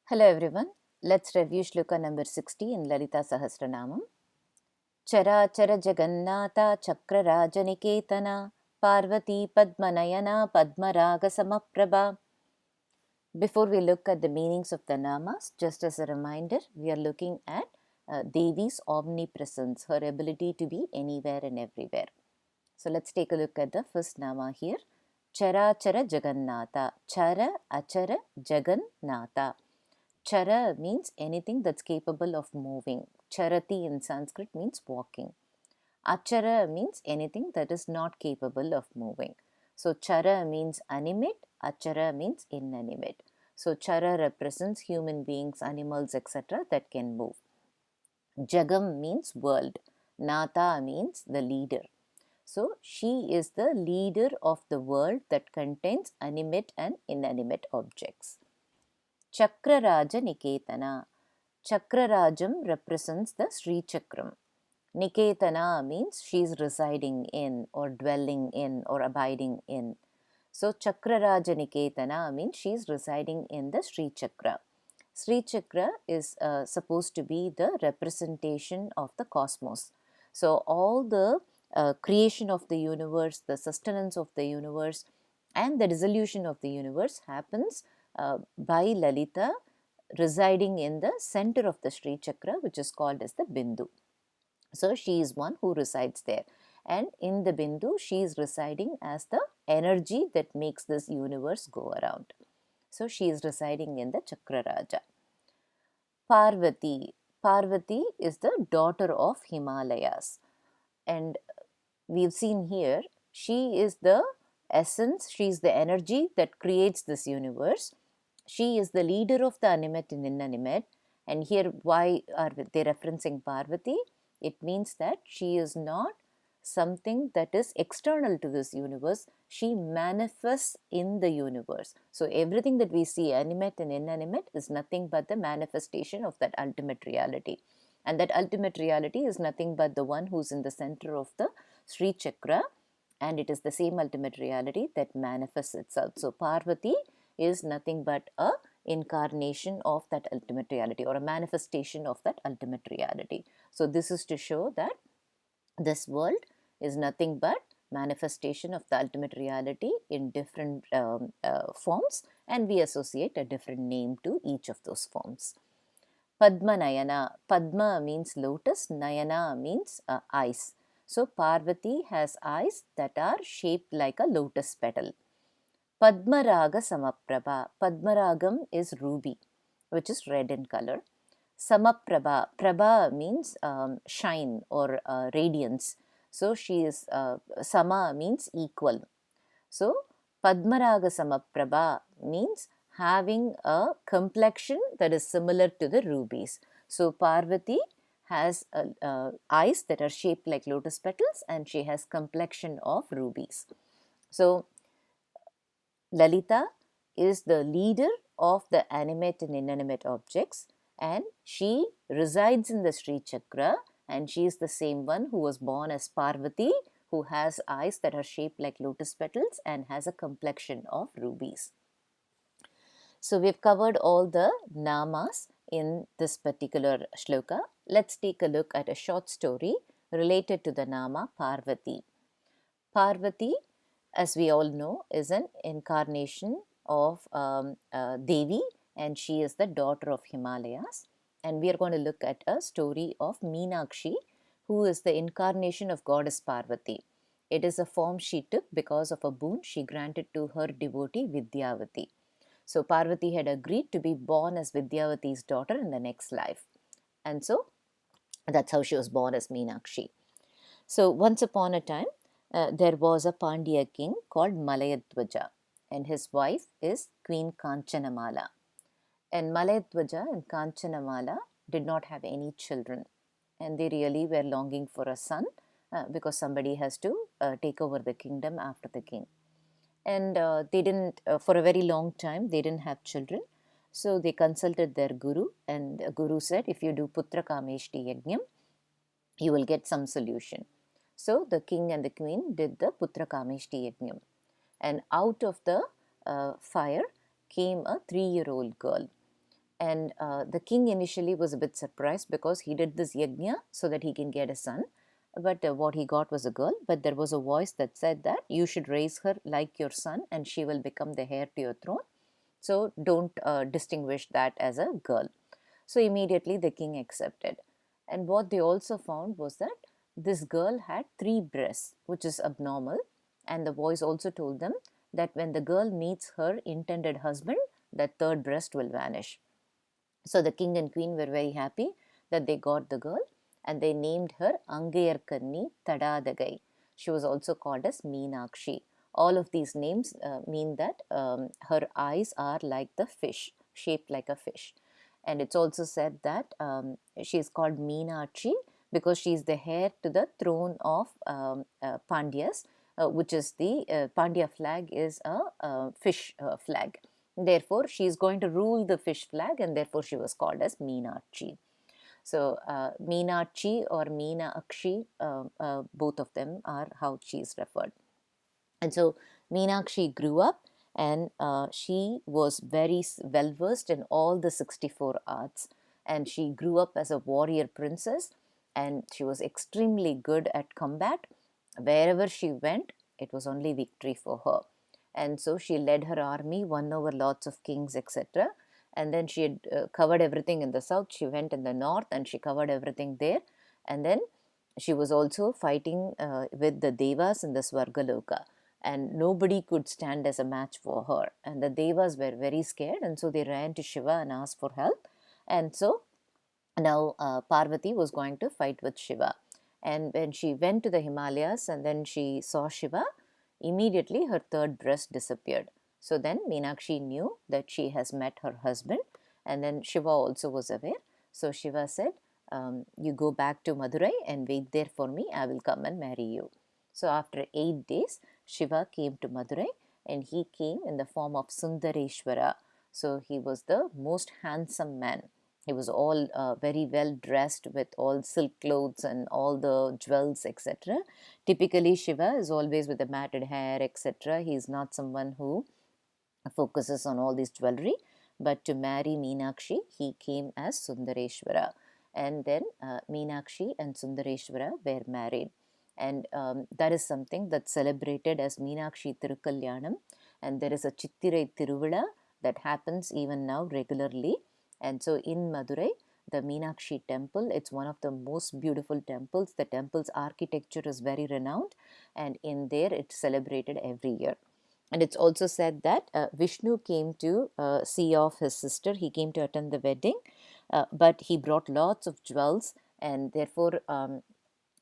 Hello everyone, let's review shloka number 60 in Lalita Sahasranamam. Charāchara jagannāthā chakrarāja niketanā pārvatī padmanayanā padmarāga samaprabhā. Before we look at the meanings of the namas, just as a reminder, we are looking at Devi's omnipresence, her ability to be anywhere and everywhere. So let's take a look at the first nama here. Charāchara jagannāthā. Chara, achara, jagannāthā. Chara means anything that's capable of moving. Charati in Sanskrit means walking. Achara means anything that is not capable of moving. So chara means animate, achara means inanimate. So chara represents human beings, animals, etc. that can move. Jagam means world. Nata means the leader. So she is the leader of the world that contains animate and inanimate objects. Chakrarāja niketanā. Chakrarājam represents the Sri Chakram. Niketanā means she is residing in or dwelling in or abiding in. So Chakrarāja Niketanā means she is residing in the Sri Chakra. Sri Chakra is supposed to be the representation of the cosmos. So all the creation of the universe, the sustenance of the universe, and the dissolution of the universe happens by Lalita residing in the center of the Sri Chakra, which is called as the Bindu. So she is one who resides there, and in the Bindu she is residing as the energy that makes this universe go around. So she is residing in the Chakrarāja. Pārvatī. Pārvatī is the daughter of Himalayas, and we've seen here she is the essence, she is the energy that creates this universe. She is the leader of the animate and inanimate. And here, why are they referencing Parvati? It means that she is not something that is external to this universe. She manifests in the universe. So everything that we see, animate and inanimate, is nothing but the manifestation of that ultimate reality. And that ultimate reality is nothing but the one who's in the center of the Sri Chakra. And it is the same ultimate reality that manifests itself. So Parvati is nothing but a incarnation of that ultimate reality, or a manifestation of that ultimate reality. So this is to show that this world is nothing but manifestation of the ultimate reality in different forms, and we associate a different name to each of those forms. Padmanayanā. Padma means lotus, Nayana means eyes. So Parvati has eyes that are shaped like a lotus petal. Padmarāga samaprabhā. Padmarāgam is ruby, which is red in color. Samaprabhā. Prabha means shine or radiance. So she is, sama means equal. So Padmarāga samaprabhā means having a complexion that is similar to the rubies. So Parvati has eyes that are shaped like lotus petals, and she has complexion of rubies. So Lalita is the leader of the animate and inanimate objects, and she resides in the Sri Chakra, and she is the same one who was born as Parvati, who has eyes that are shaped like lotus petals and has a complexion of rubies. So we've covered all the namas in this particular shloka. Let's take a look at a short story related to the nama Parvatī. Parvati, as we all know, is an incarnation of Devi, and she is the daughter of Himalayas. And we are going to look at a story of Meenakshi, who is the incarnation of goddess Parvati. It is a form she took because of a boon she granted to her devotee Vidyavati. So Parvati had agreed to be born as Vidyavati's daughter in the next life. And so that's how she was born as Meenakshi. So once upon a time, there was a Pandya king called Malayadwaja, and his wife is Queen Kanchanamala. And Malayadwaja and Kanchanamala did not have any children, and they really were longing for a son because somebody has to take over the kingdom after the king. And they didn't, for a very long time, they didn't have children. So they consulted their guru, and the guru said, if you do Putra Kameshti Yajnam, you will get some solution. So the king and the queen did the Putra Kameshti Yajnam, and out of the fire came a 3-year-old girl. And the king initially was a bit surprised because he did this yajna so that he can get a son. But what he got was a girl. But there was a voice that said that you should raise her like your son and she will become the heir to your throne. So don't distinguish that as a girl. So immediately the king accepted. And what they also found was that this girl had 3 breasts, which is abnormal. And the voice also told them that when the girl meets her intended husband, that third breast will vanish. So the king and queen were very happy that they got the girl, and they named her Angayarkanni Tadadagai. She was also called as Meenakshi. All of these names mean that her eyes are like the fish, shaped like a fish. And it's also said that she is called Meenakshi because she is the heir to the throne of Pandyas, which is the Pandya flag is a fish flag. Therefore, she is going to rule the fish flag, and therefore she was called as Meenakshi. So, Meenakshi or Meenakshi, both of them are how she is referred. And so, Meenakshi grew up, and she was very well versed in all the 64 arts. And she grew up as a warrior princess, and she was extremely good at combat. Wherever she went, it was only victory for her. And so she led her army, won over lots of kings, etc. And then she had covered everything in the south. She went in the north and she covered everything there. And then she was also fighting with the devas in the Swargaloka, and nobody could stand as a match for her. And the devas were very scared, and so they ran to Shiva and asked for help. And so now Parvati was going to fight with Shiva. And when she went to the Himalayas and then she saw Shiva, immediately her third breast disappeared. So then Meenakshi knew that she has met her husband, and then Shiva also was aware. So Shiva said, you go back to Madurai and wait there for me, I will come and marry you. So after 8 days, Shiva came to Madurai, and he came in the form of Sundareshwara. So he was the most handsome man. He was all very well dressed with all silk clothes and all the jewels, etc. Typically, Shiva is always with the matted hair, etc. He is not someone who focuses on all this jewelry. But to marry Meenakshi, he came as Sundareshwara. And then Meenakshi and Sundareshwara were married. And that is something that's celebrated as Meenakshi Thirukalyanam. And there is a Chittirai Tiruvila that happens even now regularly. And so in Madurai, the Meenakshi temple, it's one of the most beautiful temples. The temple's architecture is very renowned, and in there it's celebrated every year. And it's also said that Vishnu came to see off his sister. He came to attend the wedding, but he brought lots of jewels, and therefore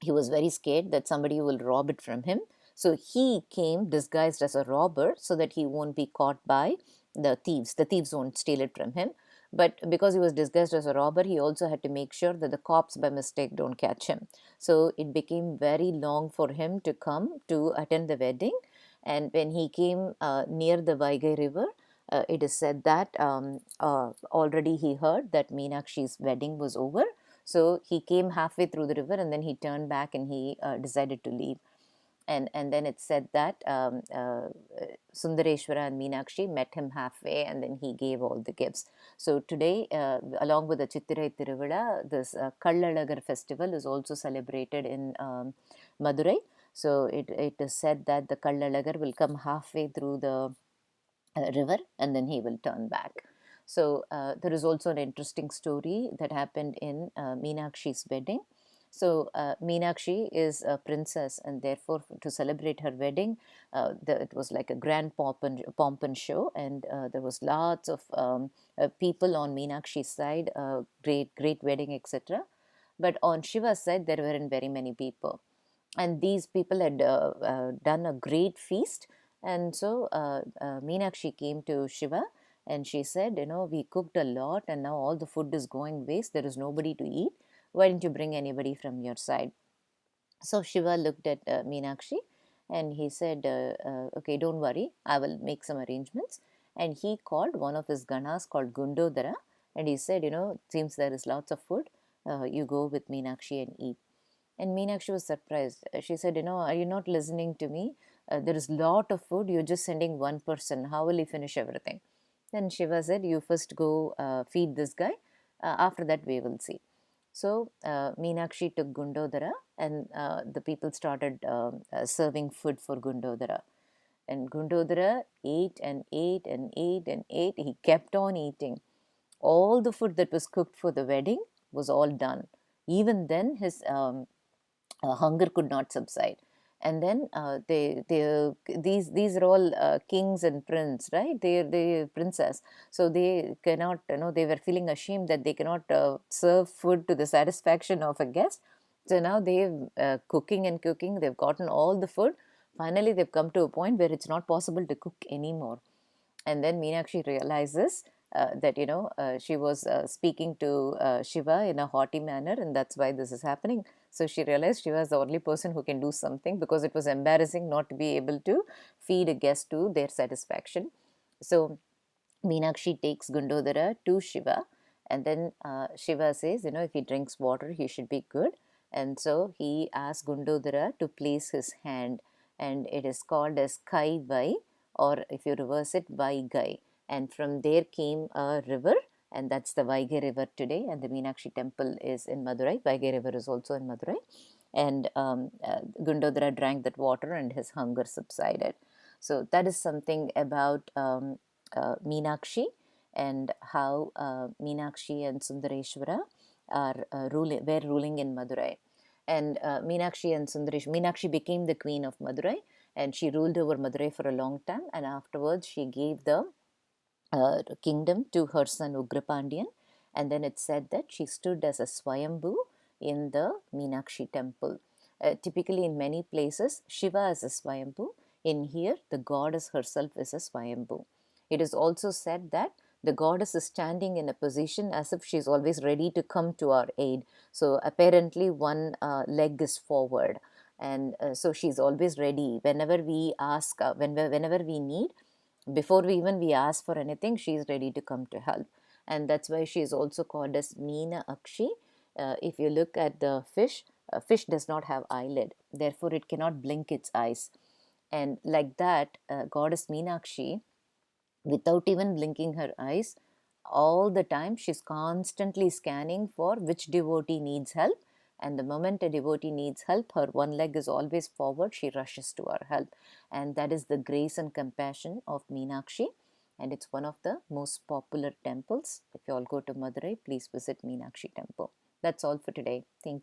he was very scared that somebody will rob it from him. So he came disguised as a robber so that he won't be caught by the thieves. The thieves won't steal it from him. But because he was disguised as a robber, he also had to make sure that the cops by mistake don't catch him. So it became very long for him to come to attend the wedding. And when he came near the Vaigai river, it is said that already he heard that Meenakshi's wedding was over. So he came halfway through the river, and then he turned back and he decided to leave. And then it said that Sundareshwara and Meenakshi met him halfway, and then he gave all the gifts. So today, along with the Chittirai Tiruvila, this Kallalagar festival is also celebrated in Madurai. So it is said that the Kallalagar will come halfway through the river, and then he will turn back. So there is also an interesting story that happened in Meenakshi's wedding. So Meenakshi is a princess, and therefore to celebrate her wedding, it was like a grand pomp and show, and there was lots of people on Meenakshi's side, great wedding, etc. But on Shiva's side, there weren't very many people, and these people had done a great feast. And so Meenakshi came to Shiva and she said, we cooked a lot and now all the food is going waste. There is nobody to eat. Why didn't you bring anybody from your side? So Shiva looked at Meenakshi and he said, okay, don't worry, I will make some arrangements. And he called one of his ganas called Gundodara, and he said, it seems there is lots of food. You go with Meenakshi and eat. And Meenakshi was surprised. She said, are you not listening to me? There is lot of food. You're just sending one person. How will he finish everything? Then Shiva said, you first go feed this guy, after that we will see. So Meenakshi took Gundodhara, and the people started serving food for Gundodhara. And Gundodhara ate and ate and ate and ate. He kept on eating. All the food that was cooked for the wedding was all done. Even then, his hunger could not subside. And then these are all kings and prince, right? They princess, so they cannot, they were feeling ashamed that they cannot serve food to the satisfaction of a guest. So now they've cooking and cooking. They've gotten all the food. Finally, they've come to a point where it's not possible to cook anymore. And then Meenakshi realizes that she was speaking to Shiva in a haughty manner, and that's why this is happening. So she realized Shiva is the only person who can do something, because it was embarrassing not to be able to feed a guest to their satisfaction. So Meenakshi takes Gundodhara to Shiva, and then Shiva says, if he drinks water, he should be good. And so he asks Gundodhara to place his hand, and it is called as Kai Vai, or if you reverse it, Vaigai. And from there came a river, and that's the Vaigai River today. And the Meenakshi temple is in Madurai. Vaigai River is also in Madurai. And Gundodhara drank that water, and his hunger subsided. So that is something about Meenakshi, and how Meenakshi and Sundareshwara were ruling in Madurai. And Meenakshi became the queen of Madurai, and she ruled over Madurai for a long time. And afterwards, she gave the kingdom to her son Ugrapandian. And then it said that she stood as a Swayambhu in the Meenakshi temple. Typically, in many places, Shiva is a Swayambhu. In here, the goddess herself is a Swayambhu. It is also said that the goddess is standing in a position as if she is always ready to come to our aid. So apparently, one leg is forward, and so she's always ready. Whenever we ask, whenever we need, before we ask for anything, she is ready to come to help. And that's why she is also called as Meena Akshi. If you look at the fish, fish does not have eyelid, therefore it cannot blink its eyes. And like that, goddess Meenakshi, without even blinking her eyes, all the time she's constantly scanning for which devotee needs help. And the moment a devotee needs help, her one leg is always forward, she rushes to our help. And that is the grace and compassion of Meenakshi. And it's one of the most popular temples. If you all go to Madurai, please visit Meenakshi temple. That's all for today. Thank you.